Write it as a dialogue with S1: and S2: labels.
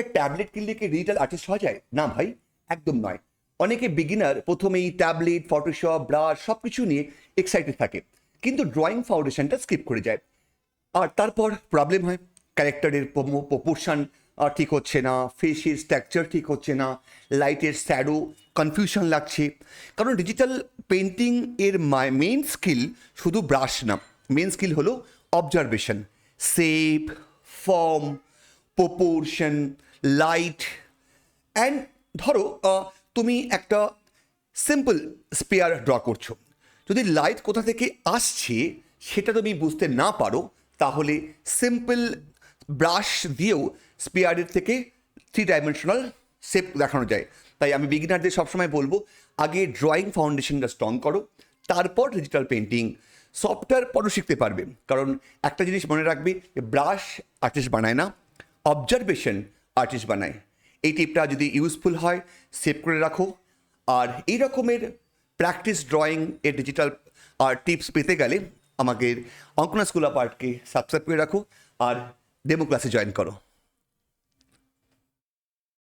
S1: একটা ট্যাবলেট কিনলে কি ডিজিটাল আর্টিস্ট হওয়া যায়? না ভাই, একদম নয়। অনেকে বিগিনার প্রথমেই ট্যাবলেট, ফটোশপ, ব্রাশ সব কিছু নিয়ে এক্সাইটেড থাকে, কিন্তু ড্রয়িং ফাউন্ডেশনটা স্কিপ করে যায়। আর তারপর প্রবলেম হয়, ক্যারেক্টারের প্রপোর্শন ঠিক হচ্ছে না, ফেসের স্ট্রাকচার ঠিক হচ্ছে না, লাইটের শ্যাডো কনফিউশন লাগছে। কারণ ডিজিটাল পেন্টিং এর মেন স্কিল শুধু ব্রাশ না, মেন স্কিল হলো observation, shape, form, proportion, light. And ধরো তুমি একটা সিম্পল স্পেয়ার ড্র করছো, যদি লাইট কোথা থেকে আসছে সেটা তুমি বুঝতে না পারো, তাহলে সিম্পল ব্রাশ দিয়েও স্পেয়ারের থেকে 3 ডাইমেনশনাল শেপ দেখানো যায়। তাই আমি বিগিনারদের সবসময় বলবো, আগে ড্রয়িং ফাউন্ডেশনটা স্ট্রং করো, তারপর ডিজিটাল পেন্টিং। সফটওয়্যার পরও শিখতে পারবে, কারণ একটা জিনিস মনে রাখবে, ব্রাশ আর্টিস্ট বানায় না, অবজারভেশন আর্টিস্ট বানায়। এই টিপটা যদি ইউজফুল হয় সেভ করে রাখো। আর এই রকমের প্র্যাকটিস ড্রয়িং এর ডিজিটাল টিপস পেতে গেলে আমাদের অঙ্কনা স্কুল অফ আর্টকে সাবস্ক্রাইব করে রাখো আর ডেমো ক্লাসে জয়েন করো।